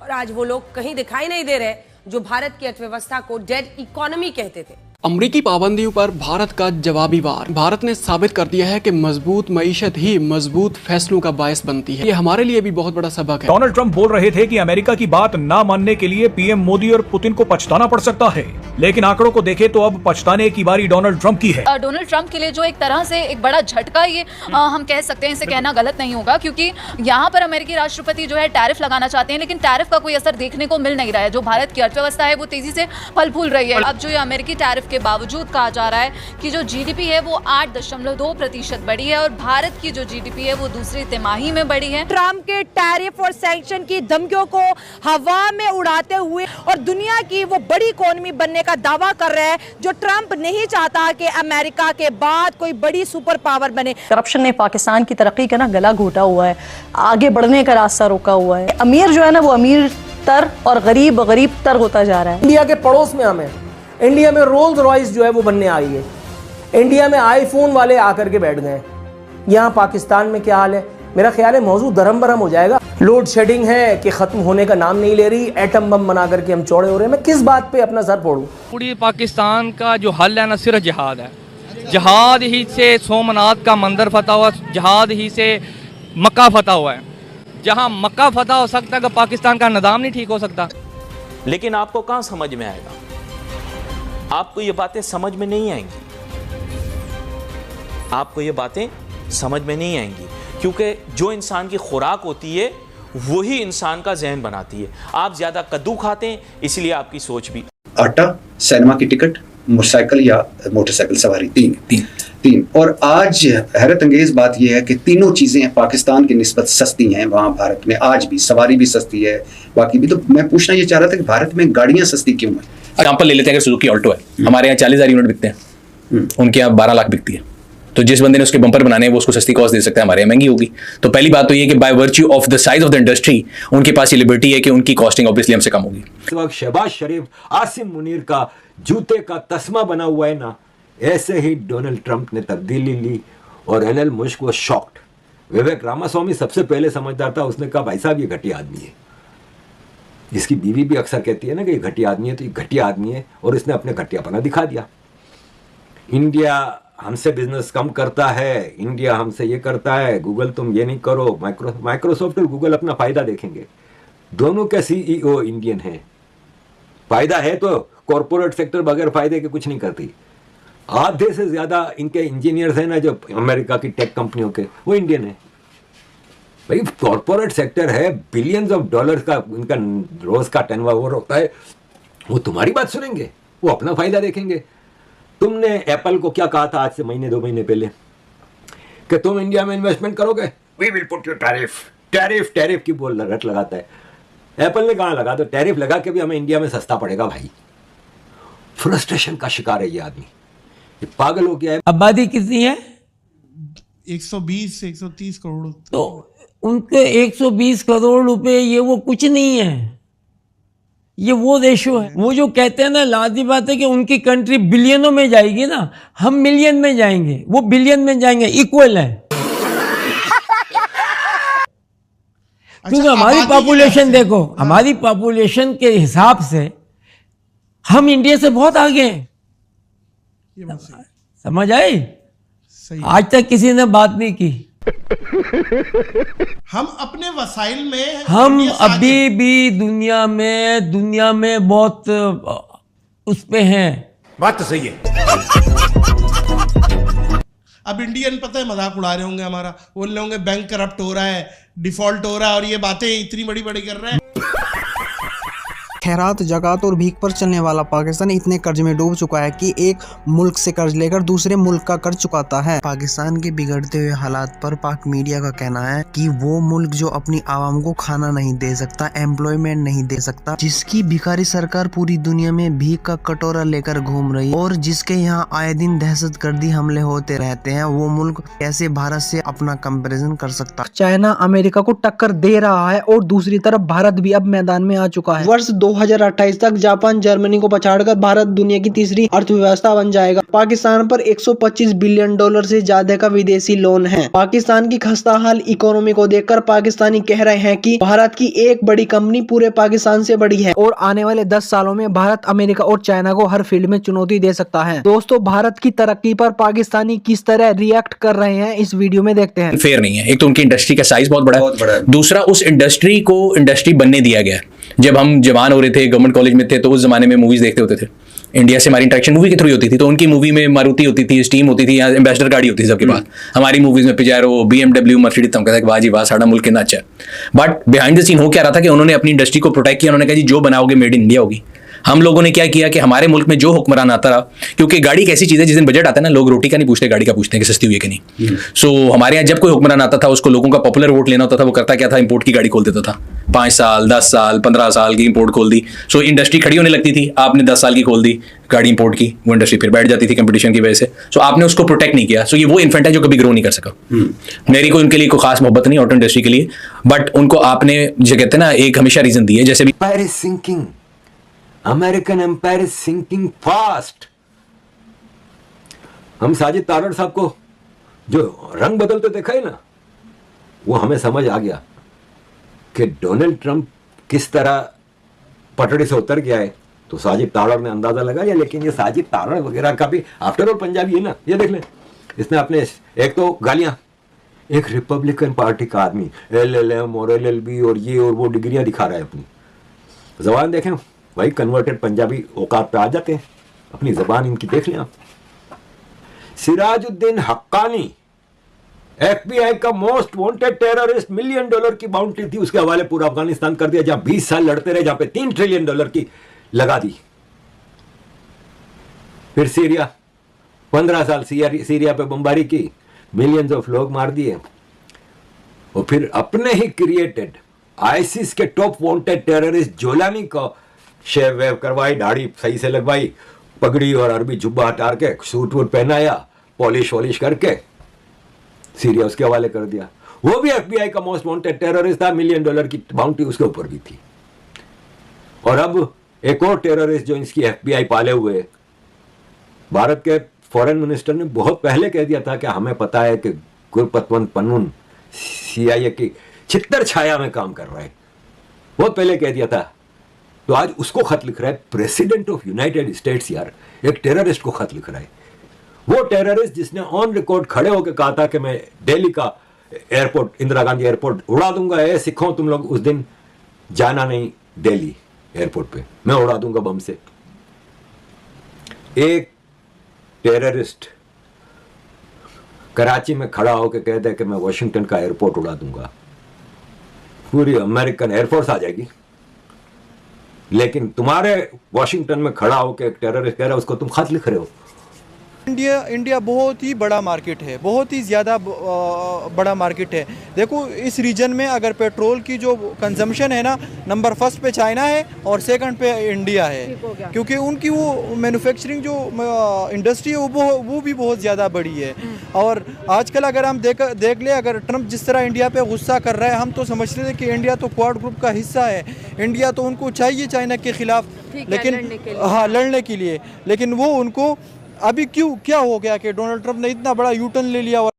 और आज वो लोग कहीं दिखाई नहीं दे रहे जो भारत की अर्थव्यवस्था को डेड इकोनॉमी कहते थे। अमरीकी पाबंदियों पर भारत का जवाबी वार। भारत ने साबित कर दिया है कि मजबूत मईशत ही मजबूत फैसलों का बायस बनती है। ये हमारे लिए भी बहुत बड़ा सबक है। डोनाल्ड ट्रंप बोल रहे थे कि अमेरिका की बात ना मानने के लिए पीएम मोदी और पुतिन को पछताना पड़ सकता है, लेकिन आंकड़ों को देखें तो अब पछताने की बारी डोनाल्ड ट्रंप की है। डोनाल्ड ट्रंप के लिए जो एक तरह से एक बड़ा झटका ये हम कह सकते हैं, इसे कहना गलत नहीं होगा, क्योंकि यहाँ पर अमेरिकी राष्ट्रपति जो है टैरिफ लगाना चाहते हैं, लेकिन टैरिफ का कोई असर देखने को मिल नहीं रहा है। जो भारत की अर्थव्यवस्था है वो तेजी से फल फूल रही है। अब जो ये अमेरिकी टैरिफ के बावजूद कहा जा रहा है कि जो जीडीपी है वो 8.2% बढ़ी है और भारत की जो जीडीपी है वो दूसरी तिमाही में बढ़ी है। ट्रंप के टैरिफ और सैंक्शन की धमकियों को हवा में उड़ाते हुए और दुनिया की वो बड़ी इकोनॉमी बनने का दावा कर रहे हैं, जो ट्रंप नहीं चाहता कि अमेरिका के बाद कोई बड़ी सुपर पावर बने। करप्शन ने पाकिस्तान की तरक्की का ना गला घोटा हुआ है, आगे बढ़ने का रास्ता रोका हुआ है। अमीर जो है ना वो अमीर तर और गरीब गरीब तर होता जा रहा है। इंडिया के पड़ोस में हमें इंडिया में रोल्स रॉयस जो है वो बनने आई है। इंडिया में आईफोन वाले आकर के बैठ गए। यहाँ पाकिस्तान में क्या हाल है? मेरा ख्याल है मौजूद धर्म भरम हो जाएगा। लोड शेडिंग है कि खत्म होने का नाम नहीं ले रही। एटम बम बना करके हम चौड़े हो रहे हैं। मैं किस बात पे अपना सर फोड़ूं? पूरी पाकिस्तान का जो हल है ना सिर्फ जिहाद है। जिहाद ही से सोमनाथ का मंदिर फतह हुआ, जिहाद ही से मक्का फतह हुआ है। जहाँ मक्का फतह हो सकता है, पाकिस्तान का निज़ाम नहीं ठीक हो सकता। लेकिन आपको कहाँ समझ में आएगा? आपको ये बातें समझ में नहीं आएंगी। आपको ये बातें समझ में नहीं आएंगी, क्योंकि जो इंसान की खुराक होती है वही इंसान का जहन बनाती है। आप ज्यादा कद्दू खाते हैं, इसलिए आपकी सोच भी। आटा, सिनेमा की टिकट, मोटरसाइकिल या मोटरसाइकिल सवारी, तीन। और आज हैरत अंगेज बात यह है कि तीनों चीजें पाकिस्तान की निस्बत सस्ती हैं। वहाँ भारत में आज भी सवारी भी सस्ती है, बाकी भी। तो मैं पूछना ये चाह रहा था कि भारत में गाड़ियां सस्ती क्यों हैं? एग्जाम्पल ले लेते हैं, अगर सुजुकी ऑल्टो है, हमारे यहाँ 40,000 यूनिट बिकते हैं, उनके यहाँ 12 लाख बिकती है। तो जिस बंदे ने उसके बम्पर बनाने हैं वो उसको सस्ती कॉस्ट दे सकता है, हमारे यहाँ महंगी होगी। तो पहली बात तो ये कि by virtue of the size of the industry उनके पास ये लिबर्टी है कि उनकी कॉस्टिंग ऑब्वियसली हमसे कम होगी। इस वक्त शहबाज शरीफ आसिम मुनीर का जूते का तस्मा बना हुआ है ना, ऐसे ही डोनाल्ड ट्रंप ने तब्दीली ली और एल मुश्क वो शॉक्ड। विवेक रामास्वामी सबसे पहले समझदार था, उसने कहा भाई साहब ये घटिया आदमी है। इसकी बीवी भी अक्सर कहती है ना कि ये घटिया आदमी है, तो ये घटिया आदमी है, और इसने अपने घटियापना दिखा दिया। इंडिया हमसे बिजनेस कम करता है, इंडिया हमसे ये करता है, गूगल तुम ये नहीं करो। माइक्रोसॉफ्ट और गूगल अपना फायदा देखेंगे। दोनों के सीईओ इंडियन हैं। फायदा है तो कॉरपोरेट सेक्टर बगैर फायदे के कुछ नहीं करती। आधे से ज्यादा इनके इंजीनियर्स हैं ना जो अमेरिका की टेक कंपनियों के, वो इंडियन है। भाई कॉरपोरेट सेक्टर है, बिलियंस ऑफ डॉलर्स का इनका रोज का टर्नओवर होता है। वो तुम्हारी बात सुनेंगे? वो अपना फायदा देखेंगे। तुमने एप्पल को क्या कहा था आज से महीने 2 महीने पहले कि तुम इंडिया में इन्वेस्टमेंट करोगे, we will put your tariff की बोल रट लगाता है। एप्पल ने कहा लगा दो टैरिफ, लगा के भी हमें इंडिया में सस्ता पड़ेगा। भाई फ्रस्ट्रेशन का शिकार है ये आदमी, ये पागल हो गया है। आबादी कितनी है? 120 से 130 करोड़। तो उनके 120 करोड़ रुपए ये वो कुछ नहीं है, ये वो रेशो है। वो जो कहते हैं ना, लाजी बात है कि उनकी कंट्री बिलियनों में जाएगी ना, हम मिलियन में जाएंगे, वो बिलियन में जाएंगे, इक्वल है। क्योंकि हमारी पॉपुलेशन देखो, हमारी पॉपुलेशन के हिसाब से हम इंडिया से बहुत आगे हैं। समझ आई? आज तक किसी ने बात नहीं की। हम अपने वसाइल में हम अभी भी दुनिया में बहुत उस पे हैं। बात तो सही है। अब इंडियन पता है मजाक उड़ा रहे होंगे हमारा, बोल रहे होंगे बैंक करप्ट हो रहा है, डिफॉल्ट हो रहा है, और ये बातें इतनी बड़ी बड़ी कर रहे हैं। खैरात, जकात और भीख पर चलने वाला पाकिस्तान इतने कर्ज में डूब चुका है कि एक मुल्क से कर्ज लेकर दूसरे मुल्क का कर्ज चुकाता है। पाकिस्तान के बिगड़ते हुए हालात पर पाक मीडिया का कहना है कि वो मुल्क जो अपनी आवाम को खाना नहीं दे सकता, एम्प्लॉयमेंट नहीं दे सकता, जिसकी भिखारी सरकार पूरी दुनिया में भीख का कटोरा लेकर घूम रही है और जिसके यहाँ आए दिन दहशतगर्दी हमले होते रहते हैं, वो मुल्क कैसे भारत से अपना कंपैरिजन कर सकता? चाइना अमेरिका को टक्कर दे रहा है और दूसरी तरफ भारत भी अब मैदान में आ चुका है। वर्ष 2028 तक जापान जर्मनी को पछाड़कर भारत दुनिया की तीसरी अर्थव्यवस्था बन जाएगा। पाकिस्तान पर 125 बिलियन डॉलर से ज्यादा का विदेशी लोन है। पाकिस्तान की खस्ताहाल इकोनॉमी को देखकर पाकिस्तानी कह रहे हैं कि भारत की एक बड़ी कंपनी पूरे पाकिस्तान से बड़ी है और आने वाले 10 सालों में भारत अमेरिका और चाइना को हर फील्ड में चुनौती दे सकता है। दोस्तों, भारत की तरक्की पर पाकिस्तानी किस तरह रिएक्ट कर रहे हैं इस वीडियो में देखते हैं। फेयर नहीं है। एक तो उनकी इंडस्ट्री का साइज बहुत बड़ा है, दूसरा उस इंडस्ट्री को इंडस्ट्री बनने दिया गया। जब हम जवान हो रहे थे, गवर्नमेंट कॉलेज में थे, तो उस जमाने में मूवीज देखते होते थे। इंडिया से हमारी इंटरेक्शन मूवी के थ्रू होती थी, तो उनकी मूवी में मारुति होती थी, स्टीम होती थी, यहाँ एम्बेसडर गाड़ी होती थी सबके पास। हमारी मूवीज में पिजारो, BMW, मर्सिडीज, तो हम कहते हैं वाह जी वाह, साड़ा मुल्क कितना अच्छा है। बट बिहाइंड द सीन हो क्या रहा था कि उन्होंने अपनी इंडस्ट्री को प्रोटेक्ट किया। उन्होंने कहा जी जो बनाओगे मेड इन इंडिया होगी। हम लोगों ने क्या किया कि हमारे मुल्क में जो हुक्मरान आता रहा, क्योंकि गाड़ी एक ऐसी चीज़ है जिस दिन बजट आता है ना, लोग रोटी का नहीं पूछते, गाड़ी का पूछते हैं कि सस्ती हुई है कि नहीं। सो हमारे यहाँ जब कोई हुक्मरान आता था, उसको लोगों का पॉपुलर वोट लेना होता था, वो करता क्या था, इंपोर्ट की गाड़ी खोल देता था। 5 साल 10 साल 15 साल की इंपोर्ट खोल दी। सो इंडस्ट्री खड़ी होने लगती थी। आपने 10 साल की खोल दी गाड़ी इंपोर्ट की, वो इंडस्ट्री फिर बैठ जाती थी कंपटीशन की वजह से। सो आपने उसको प्रोटेक्ट नहीं किया। सो ये वो इन्फेंट है जो कभी ग्रो नहीं कर सका। मेरी को उनके लिए कोई खास मोहब्बत नहीं ऑटो इंडस्ट्री के लिए, बट उनको आपने जो कहते हैं ना, एक हमेशा रीजन दी है। जैसे भी American empire is sinking fast. हम साजिद तारड़ साहब को जो रंग बदलते देखा है ना, वो हमें समझ आ गया कि डोनाल्ड ट्रंप किस तरह पटड़ी से उतर गया है। तो साजिद तारड़ ने अंदाजा लगाया। लेकिन ये साजिद तारड़ वगैरह का भी आफ्टर ऑल पंजाबी है ना, ये देख लें। इसने अपने एक तो गालियां, एक रिपब्लिकन पार्टी का आदमी LLM और LLB और ये और वो डिग्रियां दिखा रहा है अपनी। जबान देखें भाई, कन्वर्टेड पंजाबी औकात पे आ जाते हैं। अपनी जबान इनकी देख लें आप। सिराजुद्दीन हक्कानी FBI का मोस्ट वांटेड टेररिस्ट, $1 मिलियन की बाउंड्री थी, उसके हवाले पूरा अफगानिस्तान कर दिया, जहां 20 साल लड़ते रहे, जहां पे $3 ट्रिलियन की लगा दी। फिर सीरिया, 15 साल सीरिया पे बमबारी की, मिलियंस ऑफ लोग मार दिए। और फिर अपने ही क्रिएटेड आईसिस के टॉप वांटेड टेररिस्ट जोलानी को शेव वेव करवाई, दाढ़ी सही से लगवाई, पगड़ी और अरबी जुब्बा हटा के सूट वूट पहनाया, पॉलिश वॉलिश करके सीरिया उसके हवाले कर दिया। वो भी FBI का मोस्ट वांटेड टेररिस्ट था, $1 मिलियन की बाउंड्री उसके ऊपर भी थी। और अब एक और टेररिस्ट जो इसकी FBI पाले हुए, भारत के फॉरेन मिनिस्टर ने बहुत पहले कह दिया था कि हमें पता है कि गुरपतवंत पन्नून CIA की छितर छाया में काम कर रहा है, बहुत पहले कह दिया था। तो आज उसको खत लिख रहा है प्रेसिडेंट ऑफ यूनाइटेड स्टेट्स, यार एक टेररिस्ट को खत लिख रहा है। वो टेररिस्ट जिसने ऑन रिकॉर्ड खड़े होकर कहा था कि मैं दिल्ली का एयरपोर्ट, इंदिरा गांधी एयरपोर्ट उड़ा दूंगा। ए सिखों तुम लोग, उस दिन जाना नहीं दिल्ली एयरपोर्ट पे, मैं उड़ा दूंगा बम से। एक टेररिस्ट कराची में खड़ा होकर कहता है कि मैं वॉशिंगटन का एयरपोर्ट उड़ा दूंगा, पूरी अमेरिकन एयरफोर्स आ जाएगी। लेकिन तुम्हारे वॉशिंगटन में खड़ा होकर एक टेररिस्ट कह रहा है, उसको तुम खत लिख रहे हो। इंडिया बहुत ही बड़ा मार्केट है, बहुत ही ज़्यादा बड़ा मार्केट है। देखो इस रीजन में अगर पेट्रोल की जो कंजम्पशन है ना, नंबर 1 पे चाइना है और 2nd पे इंडिया है, क्योंकि उनकी वो मैन्युफैक्चरिंग जो इंडस्ट्री है वो भी बहुत ज़्यादा बड़ी है। और आजकल अगर हम देख ले, अगर ट्रंप जिस तरह इंडिया पे गुस्सा कर रहा है, हम तो समझते थे कि इंडिया तो क्वाड ग्रुप का हिस्सा है, इंडिया तो उनको चाहिए चाइना के खिलाफ, लेकिन हाँ लड़ने के लिए, लेकिन वो उनको अभी क्या हो गया कि डोनाल्ड ट्रंप ने इतना बड़ा यू टर्न ले लिया।